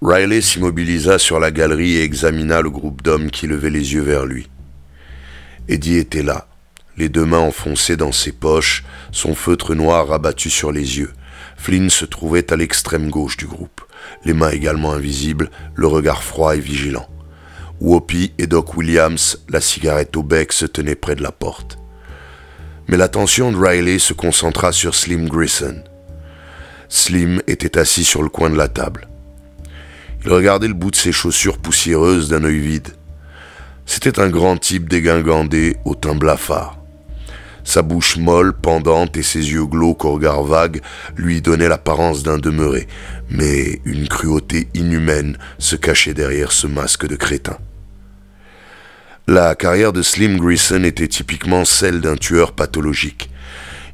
Riley s'immobilisa sur la galerie et examina le groupe d'hommes qui levaient les yeux vers lui. Eddie était là, les deux mains enfoncées dans ses poches, son feutre noir rabattu sur les yeux. Flynn se trouvait à l'extrême gauche du groupe, les mains également invisibles, le regard froid et vigilant. Whoopi et Doc Williams, la cigarette au bec, se tenaient près de la porte. Mais l'attention de Riley se concentra sur Slim Grissom. Slim était assis sur le coin de la table. Il regardait le bout de ses chaussures poussiéreuses d'un œil vide. C'était un grand type dégingandé au teint blafard. Sa bouche molle, pendante et ses yeux glauques au regard vague lui donnaient l'apparence d'un demeuré, mais une cruauté inhumaine se cachait derrière ce masque de crétin. La carrière de Slim Grissom était typiquement celle d'un tueur pathologique.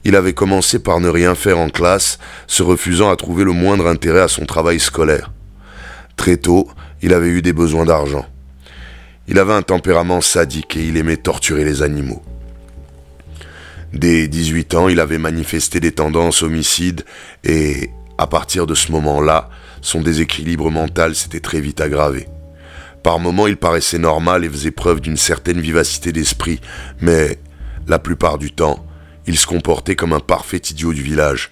Il avait commencé par ne rien faire en classe, se refusant à trouver le moindre intérêt à son travail scolaire. Très tôt, il avait eu des besoins d'argent. Il avait un tempérament sadique et il aimait torturer les animaux. Dès 18 ans, il avait manifesté des tendances homicides et, à partir de ce moment-là, son déséquilibre mental s'était très vite aggravé. Par moments, il paraissait normal et faisait preuve d'une certaine vivacité d'esprit, mais, la plupart du temps, il se comportait comme un parfait idiot du village.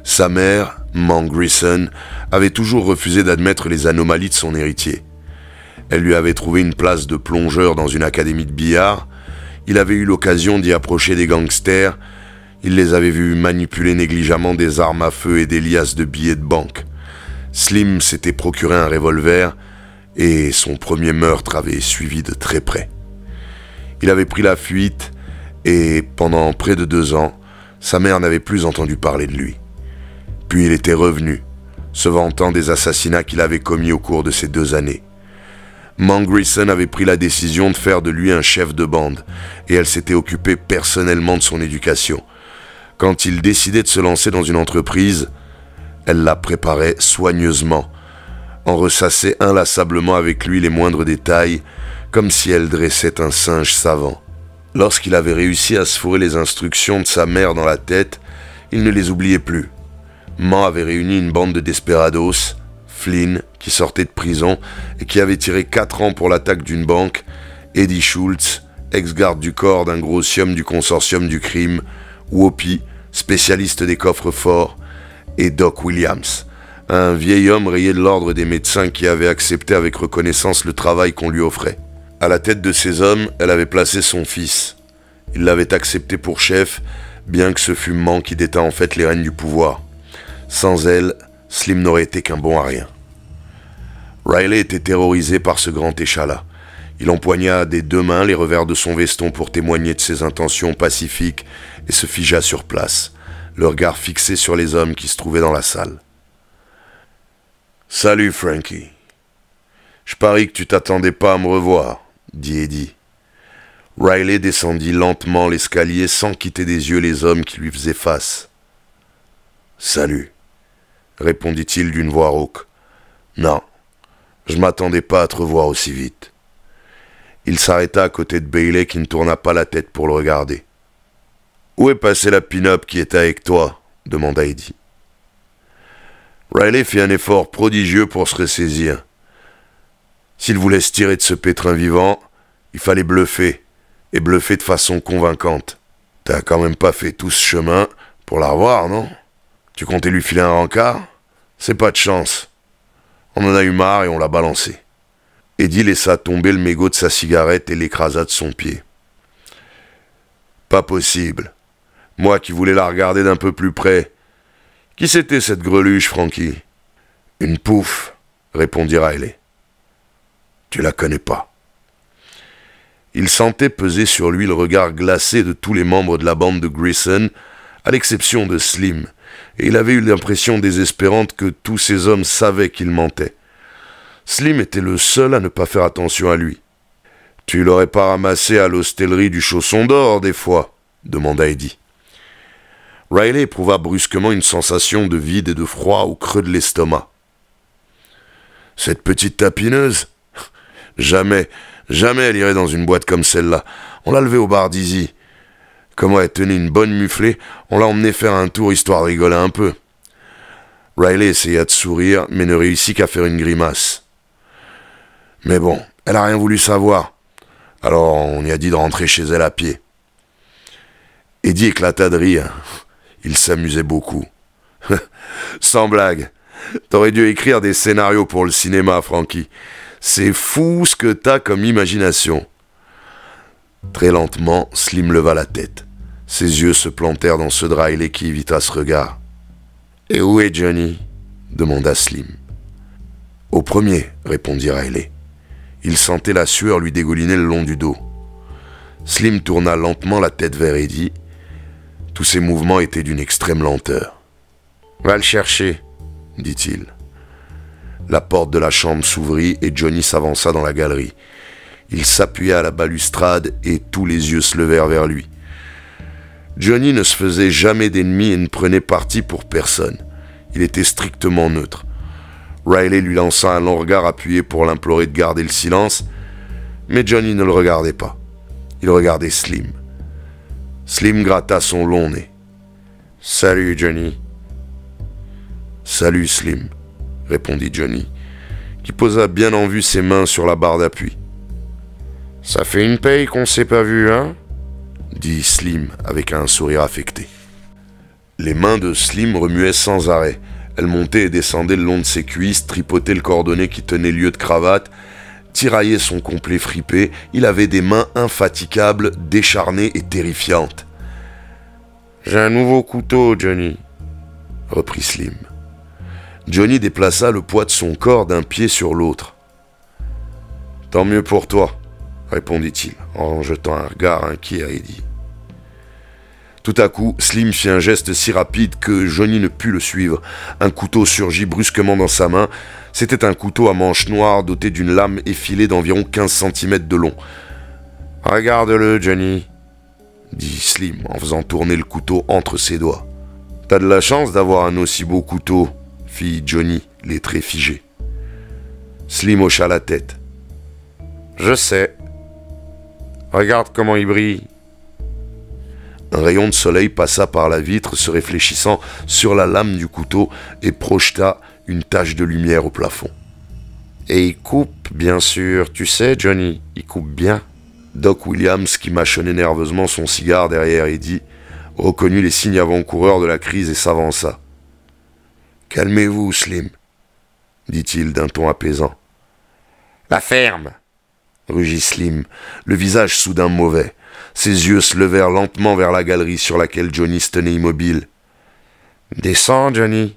Sa mère, Ma Grissom, avait toujours refusé d'admettre les anomalies de son héritier. Elle lui avait trouvé une place de plongeur dans une académie de billard. Il avait eu l'occasion d'y approcher des gangsters. Il les avait vus manipuler négligemment des armes à feu et des liasses de billets de banque. Slim s'était procuré un revolver et son premier meurtre avait suivi de très près. Il avait pris la fuite et, pendant près de 2 ans, sa mère n'avait plus entendu parler de lui. Puis il était revenu, se vantant des assassinats qu'il avait commis au cours de ces 2 années. Ma Grissom avait pris la décision de faire de lui un chef de bande, et elle s'était occupée personnellement de son éducation. Quand il décidait de se lancer dans une entreprise, elle la préparait soigneusement, en ressassait inlassablement avec lui les moindres détails, comme si elle dressait un singe savant. Lorsqu'il avait réussi à se fourrer les instructions de sa mère dans la tête, il ne les oubliait plus. Ma avait réuni une bande de desperados, Flynn, qui sortait de prison et qui avait tiré 4 ans pour l'attaque d'une banque, Eddie Schultz, ex-garde du corps d'un grossium du consortium du crime, Whoopi, spécialiste des coffres forts, et Doc Williams, un vieil homme rayé de l'ordre des médecins qui avait accepté avec reconnaissance le travail qu'on lui offrait. À la tête de ces hommes, elle avait placé son fils. Il l'avait accepté pour chef, bien que ce fût Ma qui détint en fait les rênes du pouvoir. Sans elle, Slim n'aurait été qu'un bon à rien. Riley était terrorisé par ce grand échalas. Il empoigna des 2 mains les revers de son veston pour témoigner de ses intentions pacifiques et se figea sur place, le regard fixé sur les hommes qui se trouvaient dans la salle. « Salut, Frankie. Je parie que tu t'attendais pas à me revoir, » dit Eddie. Riley descendit lentement l'escalier sans quitter des yeux les hommes qui lui faisaient face. « Salut, » répondit-il d'une voix rauque. « Non, je m'attendais pas à te revoir aussi vite. » Il s'arrêta à côté de Bailey qui ne tourna pas la tête pour le regarder. « Où est passée la pin-up qui était avec toi ?» demanda Eddie. Riley fit un effort prodigieux pour se ressaisir. S'il voulait se tirer de ce pétrin vivant, il fallait bluffer, et bluffer de façon convaincante. « T'as quand même pas fait tout ce chemin pour la revoir, non ? Tu comptais lui filer un rencard ? C'est pas de chance. On en a eu marre et on l'a balancé. » Eddie laissa tomber le mégot de sa cigarette et l'écrasa de son pied. « Pas possible. Moi qui voulais la regarder d'un peu plus près. Qui c'était cette greluche, Frankie ? » ?»« Une pouffe, » répondit Riley. « Tu la connais pas. » Il sentait peser sur lui le regard glacé de tous les membres de la bande de Grissom, à l'exception de Slim, et il avait eu l'impression désespérante que tous ces hommes savaient qu'il mentait. Slim était le seul à ne pas faire attention à lui. « Tu l'aurais pas ramassé à l'hostellerie du Chausson d'Or, des fois ?» demanda Eddie. Riley éprouva brusquement une sensation de vide et de froid au creux de l'estomac. « Cette petite tapineuse ? Jamais elle irait dans une boîte comme celle-là. On l'a levée au bar d'Izzy. Comment elle tenait une bonne muflée, on l'a emmenée faire un tour histoire de rigoler un peu. » Riley essaya de sourire, mais ne réussit qu'à faire une grimace. Mais bon, elle a rien voulu savoir. Alors on lui a dit de rentrer chez elle à pied. Eddie éclata de rire. Il s'amusait beaucoup. Sans blague. T'aurais dû écrire des scénarios pour le cinéma, Frankie. C'est fou ce que t'as comme imagination. Très lentement, Slim leva la tête. Ses yeux se plantèrent dans ceux de Riley qui évita ce regard. « Et où est Johnny ?» demanda Slim. « Au premier, » répondit Riley. Il sentait la sueur lui dégouliner le long du dos. Slim tourna lentement la tête vers Eddie. Tous ses mouvements étaient d'une extrême lenteur. « Va le chercher, » dit-il. La porte de la chambre s'ouvrit et Johnny s'avança dans la galerie. Il s'appuya à la balustrade et tous les yeux se levèrent vers lui. Johnny ne se faisait jamais d'ennemis et ne prenait parti pour personne. Il était strictement neutre. Riley lui lança un long regard appuyé pour l'implorer de garder le silence, mais Johnny ne le regardait pas. Il regardait Slim. Slim gratta son long nez. « Salut, Johnny. »« Salut, Slim, » répondit Johnny, qui posa bien en vue ses mains sur la barre d'appui. « Ça fait une paye qu'on s'est pas vu, hein ?» dit Slim avec un sourire affecté. Les mains de Slim remuaient sans arrêt. Elles montaient et descendaient le long de ses cuisses, tripotaient le cordonnet qui tenait lieu de cravate, tiraillaient son complet fripé. Il avait des mains infatigables, décharnées et terrifiantes. « J'ai un nouveau couteau, Johnny, » reprit Slim. Johnny déplaça le poids de son corps d'un pied sur l'autre. « Tant mieux pour toi, » répondit-il, en jetant un regard inquiet à Eddie. Tout à coup, Slim fit un geste si rapide que Johnny ne put le suivre. Un couteau surgit brusquement dans sa main. C'était un couteau à manche noire doté d'une lame effilée d'environ 15 cm de long. « Regarde-le, Johnny, » dit Slim en faisant tourner le couteau entre ses doigts. « T'as de la chance d'avoir un aussi beau couteau, » fit Johnny, les traits figés. Slim hocha la tête. « Je sais. Regarde comment il brille. » Un rayon de soleil passa par la vitre, se réfléchissant sur la lame du couteau et projeta une tache de lumière au plafond. « Et il coupe, bien sûr, tu sais, Johnny, il coupe bien. » Doc Williams, qui mâchonnait nerveusement son cigare derrière Eddie, reconnut les signes avant-coureurs de la crise et s'avança. « Calmez-vous, Slim, » dit-il d'un ton apaisant. « La ferme !» rugit Slim, le visage soudain mauvais. Ses yeux se levèrent lentement vers la galerie sur laquelle Johnny se tenait immobile. « Descends, Johnny. »«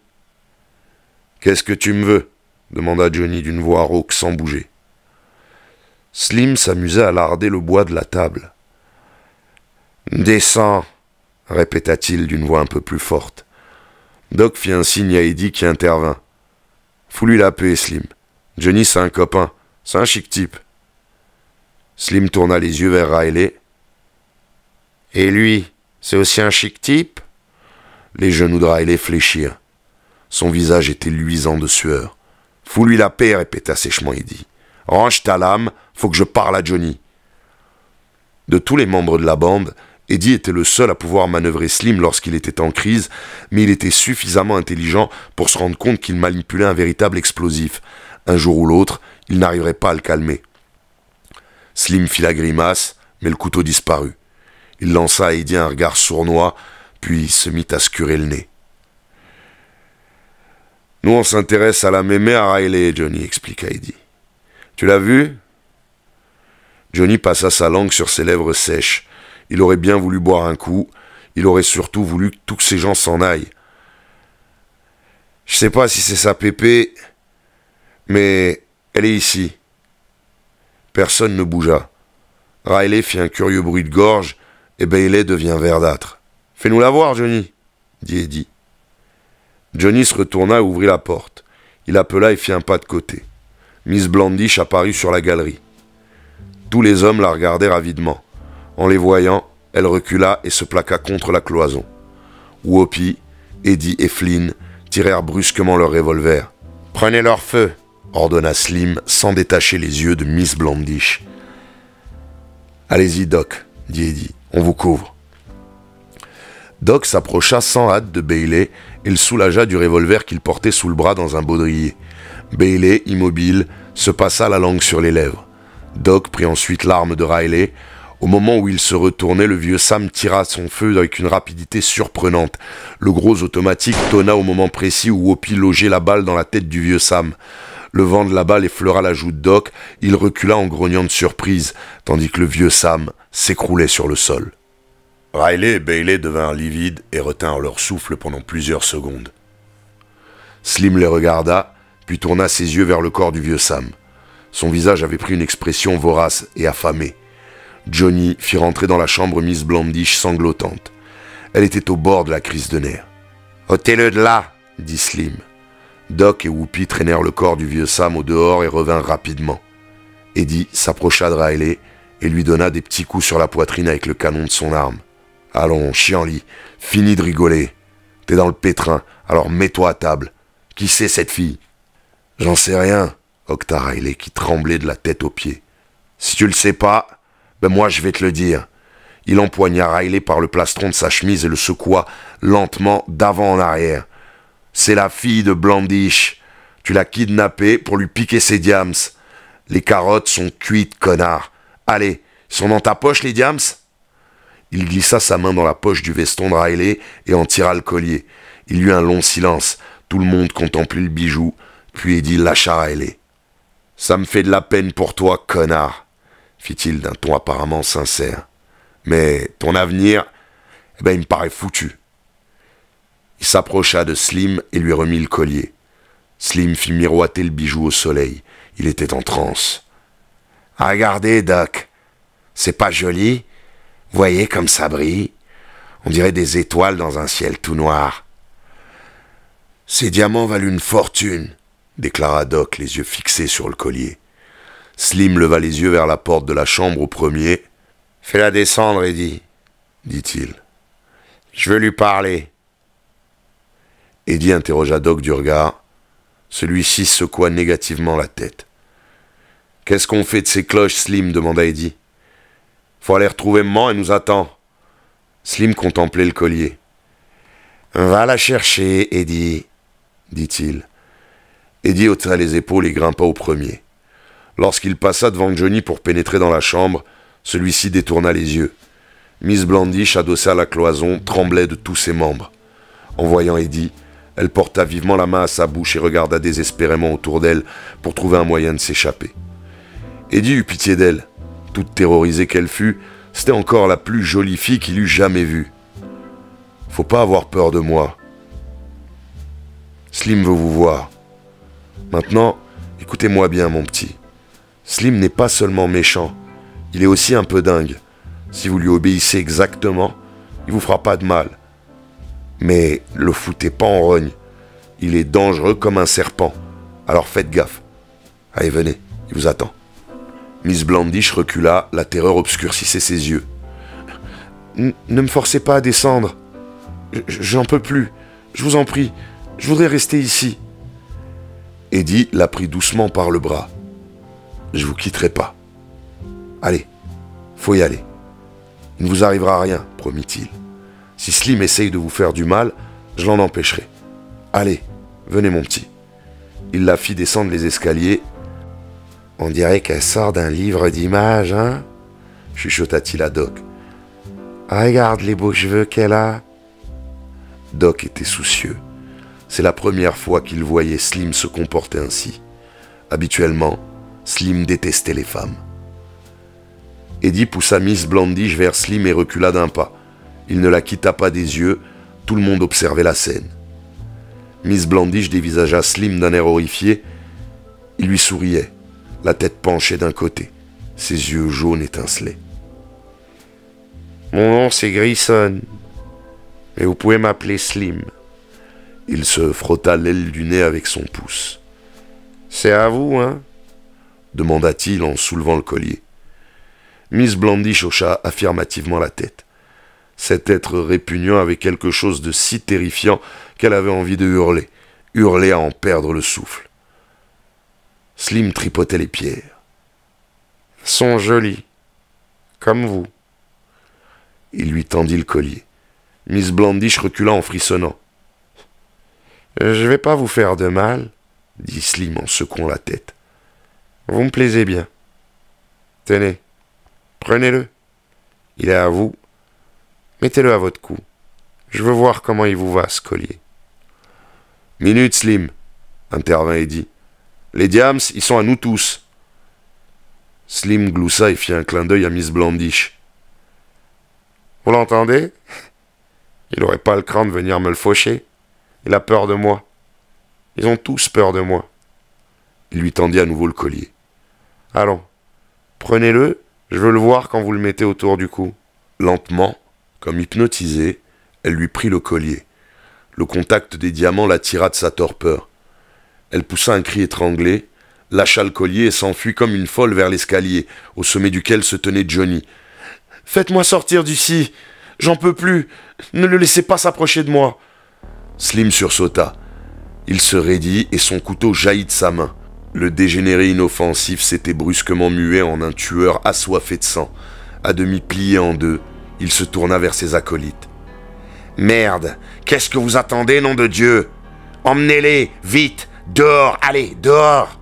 Qu'est-ce que tu me veux ?» demanda Johnny d'une voix rauque sans bouger. Slim s'amusait à larder le bois de la table. « Descends !» répéta-t-il d'une voix un peu plus forte. Doc fit un signe à Eddie qui intervint. « Fous-lui la paix, Slim. Johnny, c'est un copain. C'est un chic type. » Slim tourna les yeux vers Riley. « Et lui, c'est aussi un chic type ?» Les genoux de Riley fléchirent. Son visage était luisant de sueur. « Fous-lui la paix, » répéta sèchement Eddie. « Range ta lame, faut que je parle à Johnny. » De tous les membres de la bande, Eddie était le seul à pouvoir manœuvrer Slim lorsqu'il était en crise, mais il était suffisamment intelligent pour se rendre compte qu'il manipulait un véritable explosif. Un jour ou l'autre, il n'arriverait pas à le calmer. Slim fit la grimace, mais le couteau disparut. Il lança à Eddie un regard sournois, puis se mit à se curer le nez. « Nous, on s'intéresse à la mémé à Riley, Johnny, » expliqua Eddie. « Tu l'as vu ?» Johnny passa sa langue sur ses lèvres sèches. Il aurait bien voulu boire un coup. Il aurait surtout voulu que tous ces gens s'en aillent. « Je sais pas si c'est sa pépé, mais elle est ici. » Personne ne bougea. Riley fit un curieux bruit de gorge, et Bailey devint verdâtre. « Fais-nous la voir, Johnny, » dit Eddie. Johnny se retourna et ouvrit la porte. Il appela et fit un pas de côté. Miss Blandish apparut sur la galerie. Tous les hommes la regardèrent avidement. En les voyant, elle recula et se plaqua contre la cloison. Whoopi, Eddie et Flynn tirèrent brusquement leurs revolvers. « Prenez leur feu !» ordonna Slim sans détacher les yeux de Miss Blandish. « Allez-y, Doc, » dit Eddie, « on vous couvre. » Doc s'approcha sans hâte de Bailey et le soulagea du revolver qu'il portait sous le bras dans un baudrier. Bailey, immobile, se passa la langue sur les lèvres. Doc prit ensuite l'arme de Riley. Au moment où il se retournait, le vieux Sam tira son feu avec une rapidité surprenante. Le gros automatique tonna au moment précis où Whoopi logeait la balle dans la tête du vieux Sam. Le vent de la balle effleura la joue de Doc, il recula en grognant de surprise, tandis que le vieux Sam s'écroulait sur le sol. Riley et Bailey devinrent livides et retinrent leur souffle pendant plusieurs secondes. Slim les regarda, puis tourna ses yeux vers le corps du vieux Sam. Son visage avait pris une expression vorace et affamée. Johnny fit rentrer dans la chambre Miss Blandish sanglotante. Elle était au bord de la crise de nerfs. « Ôtez-le de là !» dit Slim. Doc et Whoopi traînèrent le corps du vieux Sam au dehors et revinrent rapidement. Eddie s'approcha de Riley et lui donna des petits coups sur la poitrine avec le canon de son arme. « Allons, chienlit, finis de rigoler. T'es dans le pétrin, alors mets-toi à table. Qui c'est cette fille ?»« J'en sais rien, » octa Riley qui tremblait de la tête aux pieds. « Si tu le sais pas, ben moi je vais te le dire. » Il empoigna Riley par le plastron de sa chemise et le secoua lentement d'avant en arrière. « C'est la fille de Blandish. Tu l'as kidnappée pour lui piquer ses diams. Les carottes sont cuites, connard. Allez, ils sont dans ta poche, les diams ?» Il glissa sa main dans la poche du veston de Riley et en tira le collier. Il y eut un long silence. Tout le monde contemplait le bijou, puis Eddie lâcha Riley. « Ça me fait de la peine pour toi, connard, » fit-il d'un ton apparemment sincère. « Mais ton avenir, eh ben, il me paraît foutu. » Il s'approcha de Slim et lui remit le collier. Slim fit miroiter le bijou au soleil. Il était en transe. « Regardez, Doc, c'est pas joli? Voyez comme ça brille? On dirait des étoiles dans un ciel tout noir. »« Ces diamants valent une fortune, » déclara Doc, les yeux fixés sur le collier. Slim leva les yeux vers la porte de la chambre au premier. « Fais-la descendre, Eddie, » dit-il. « Je veux lui parler. » Eddie interrogea Doc du regard. Celui-ci secoua négativement la tête. « Qu'est-ce qu'on fait de ces cloches, Slim ?» demanda Eddie. « Faut aller retrouver maman, elle nous attend. » Slim contemplait le collier. « Va la chercher, Eddie, » dit-il. Eddie ôta les épaules et grimpa au premier. Lorsqu'il passa devant Johnny pour pénétrer dans la chambre, celui-ci détourna les yeux. Miss Blandish, adossée à la cloison, tremblait de tous ses membres. En voyant Eddie, elle porta vivement la main à sa bouche et regarda désespérément autour d'elle pour trouver un moyen de s'échapper. Eddie eut pitié d'elle. Toute terrorisée qu'elle fût, c'était encore la plus jolie fille qu'il eût jamais vue. « Faut pas avoir peur de moi. Slim veut vous voir. Maintenant, écoutez-moi bien, mon petit. Slim n'est pas seulement méchant, il est aussi un peu dingue. Si vous lui obéissez exactement, il vous fera pas de mal. Mais le foutez pas en rogne. Il est dangereux comme un serpent. Alors faites gaffe. Allez, venez, il vous attend. » Miss Blandish recula, la terreur obscurcissait ses yeux. « Ne me forcez pas à descendre. J'en peux plus. Je vous en prie, je voudrais rester ici. » Eddie la prit doucement par le bras. « Je vous quitterai pas. Allez, faut y aller. Il ne vous arrivera rien, promit-il. Si Slim essaye de vous faire du mal, je l'en empêcherai. Allez, venez mon petit. » Il la fit descendre les escaliers. « On dirait qu'elle sort d'un livre d'images, hein ?» chuchota-t-il à Doc. « Regarde les beaux cheveux qu'elle a. » Doc était soucieux. C'est la première fois qu'il voyait Slim se comporter ainsi. Habituellement, Slim détestait les femmes. Eddie poussa Miss Blandish vers Slim et recula d'un pas. Il ne la quitta pas des yeux, tout le monde observait la scène. Miss Blandish dévisagea Slim d'un air horrifié. Il lui souriait, la tête penchée d'un côté. Ses yeux jaunes étincelaient. « Mon nom c'est Grayson, mais vous pouvez m'appeler Slim. » Il se frotta l'aile du nez avec son pouce. « C'est à vous, hein ?» demanda-t-il en soulevant le collier. Miss Blandish hocha affirmativement la tête. Cet être répugnant avait quelque chose de si terrifiant qu'elle avait envie de hurler, hurler à en perdre le souffle. Slim tripotait les pierres. « Sont jolies, comme vous. » Il lui tendit le collier. Miss Blandish recula en frissonnant. « Je vais pas vous faire de mal, » dit Slim en secouant la tête. « Vous me plaisez bien. Tenez, prenez-le. Il est à vous. Mettez-le à votre cou. Je veux voir comment il vous va, ce collier. »« Minute, Slim, » intervint Eddie. « Les diams, ils sont à nous tous. » Slim gloussa et fit un clin d'œil à Miss Blandish. « Vous l'entendez? Il n'aurait pas le cran de venir me le faucher. Il a peur de moi. Ils ont tous peur de moi. » Il lui tendit à nouveau le collier. « Allons, prenez-le, je veux le voir quand vous le mettez autour du cou. » Lentement, comme hypnotisée, elle lui prit le collier. Le contact des diamants l'attira de sa torpeur. Elle poussa un cri étranglé, lâcha le collier et s'enfuit comme une folle vers l'escalier, au sommet duquel se tenait Johnny. « Faites-moi sortir d'ici! J'en peux plus! Ne le laissez pas s'approcher de moi !» Slim sursauta. Il se raidit et son couteau jaillit de sa main. Le dégénéré inoffensif s'était brusquement mué en un tueur assoiffé de sang. À demi plié en deux, il se tourna vers ses acolytes. « Merde! Qu'est-ce que vous attendez, nom de Dieu? Emmenez-les! Vite! Dehors! Allez, dehors !»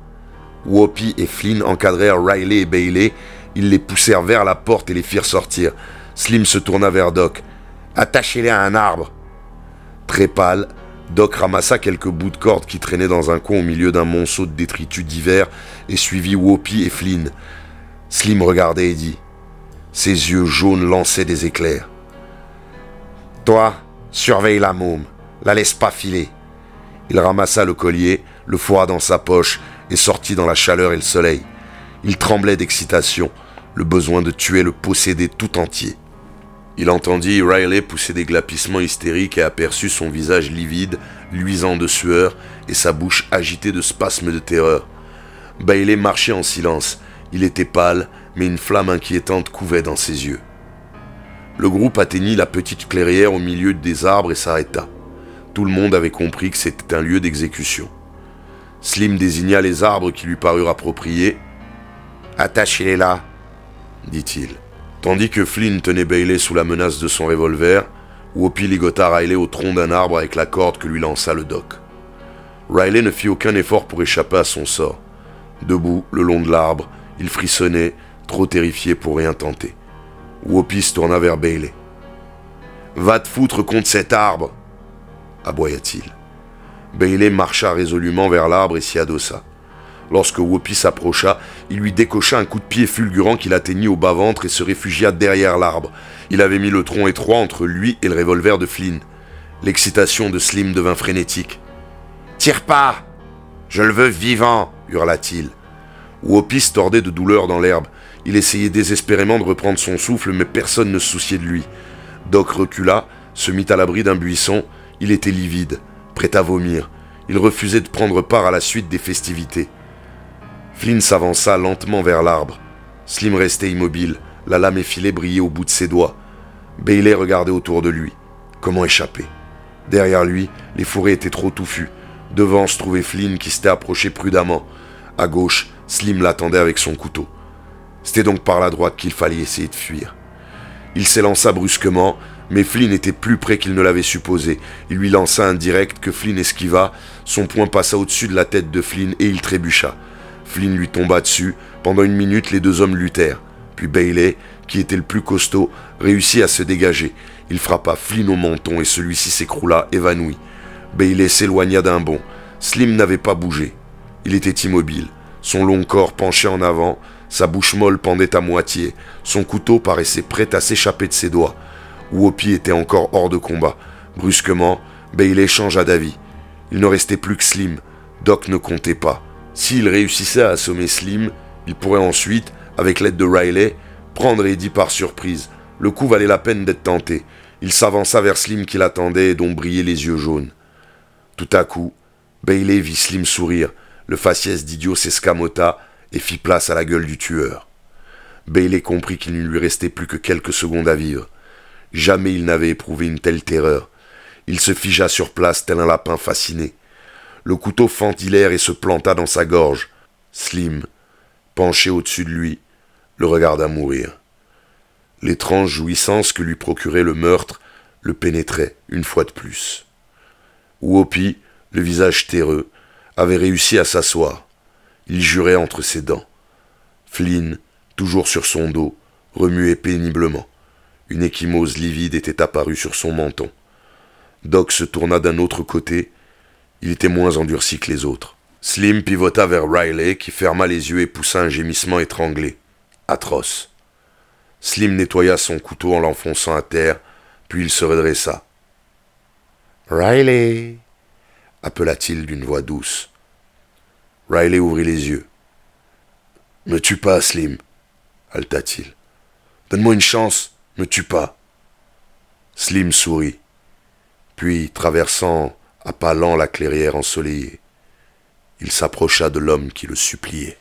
Whoopi et Flynn encadrèrent Riley et Bailey. Ils les poussèrent vers la porte et les firent sortir. Slim se tourna vers Doc. « Attachez-les à un arbre !» Très pâle, Doc ramassa quelques bouts de corde qui traînaient dans un coin au milieu d'un monceau de détritus divers et suivit Whoopi et Flynn. Slim regardait Eddie. Ses yeux jaunes lançaient des éclairs. « Toi, surveille la môme. La laisse pas filer. » Il ramassa le collier, le fourra dans sa poche et sortit dans la chaleur et le soleil. Il tremblait d'excitation, le besoin de tuer le possédé tout entier. Il entendit Riley pousser des glapissements hystériques et aperçut son visage livide, luisant de sueur, et sa bouche agitée de spasmes de terreur. Bailey marchait en silence. Il était pâle, mais une flamme inquiétante couvait dans ses yeux. Le groupe atteignit la petite clairière au milieu des arbres et s'arrêta. Tout le monde avait compris que c'était un lieu d'exécution. Slim désigna les arbres qui lui parurent appropriés. « Attachez-les là, » dit-il. Tandis que Flynn tenait Bailey sous la menace de son revolver, Whoopi ligota Riley au tronc d'un arbre avec la corde que lui lança le doc. Riley ne fit aucun effort pour échapper à son sort. Debout, le long de l'arbre, il frissonnait, trop terrifié pour rien tenter. Whoopi se tourna vers Bailey. « Va te foutre contre cet arbre !» aboya-t-il. Bailey marcha résolument vers l'arbre et s'y adossa. Lorsque Whoopi s'approcha, il lui décocha un coup de pied fulgurant qui l'atteignit au bas-ventre et se réfugia derrière l'arbre. Il avait mis le tronc étroit entre lui et le revolver de Flynn. L'excitation de Slim devint frénétique. « Tire pas! Je le veux vivant !» hurla-t-il. Whoopi se tordait de douleur dans l'herbe. Il essayait désespérément de reprendre son souffle, mais personne ne se souciait de lui. Doc recula, se mit à l'abri d'un buisson. Il était livide, prêt à vomir. Il refusait de prendre part à la suite des festivités. Flynn s'avança lentement vers l'arbre. Slim restait immobile, la lame effilée brillait au bout de ses doigts. Bailey regardait autour de lui. Comment échapper? Derrière lui, les fourrés étaient trop touffus. Devant se trouvait Flynn qui s'était approché prudemment. À gauche, Slim l'attendait avec son couteau. C'était donc par la droite qu'il fallait essayer de fuir. Il s'élança brusquement, mais Flynn était plus près qu'il ne l'avait supposé. Il lui lança un direct que Flynn esquiva. Son poing passa au-dessus de la tête de Flynn et il trébucha. Flynn lui tomba dessus. Pendant une minute, les deux hommes luttèrent. Puis Bailey, qui était le plus costaud, réussit à se dégager. Il frappa Flynn au menton et celui-ci s'écroula, évanoui. Bailey s'éloigna d'un bond. Slim n'avait pas bougé. Il était immobile. Son long corps penchait en avant. Sa bouche molle pendait à moitié. Son couteau paraissait prêt à s'échapper de ses doigts. Whoopi était encore hors de combat. Brusquement, Bailey changea d'avis. Il ne restait plus que Slim. Doc ne comptait pas. S'il réussissait à assommer Slim, il pourrait ensuite, avec l'aide de Riley, prendre Eddie par surprise. Le coup valait la peine d'être tenté. Il s'avança vers Slim qui l'attendait et dont brillaient les yeux jaunes. Tout à coup, Bailey vit Slim sourire. Le faciès d'idiot s'escamota et fit place à la gueule du tueur. Bailey comprit qu'il ne lui restait plus que quelques secondes à vivre. Jamais il n'avait éprouvé une telle terreur. Il se figea sur place tel un lapin fasciné. Le couteau fendit l'air et se planta dans sa gorge. Slim, penché au-dessus de lui, le regarda mourir. L'étrange jouissance que lui procurait le meurtre le pénétrait une fois de plus. Whoopi, le visage terreux, avait réussi à s'asseoir. Il jurait entre ses dents. Flynn, toujours sur son dos, remuait péniblement. Une ecchymose livide était apparue sur son menton. Doc se tourna d'un autre côté. Il était moins endurci que les autres. Slim pivota vers Riley, qui ferma les yeux et poussa un gémissement étranglé. Atroce. Slim nettoya son couteau en l'enfonçant à terre, puis il se redressa. « Riley !» appela-t-il d'une voix douce. Riley ouvrit les yeux. « Me tue pas, Slim !» haleta-t-il. « Donne-moi une chance, me tue pas !» Slim sourit, puis, traversant à pas lents la clairière ensoleillée, il s'approcha de l'homme qui le suppliait.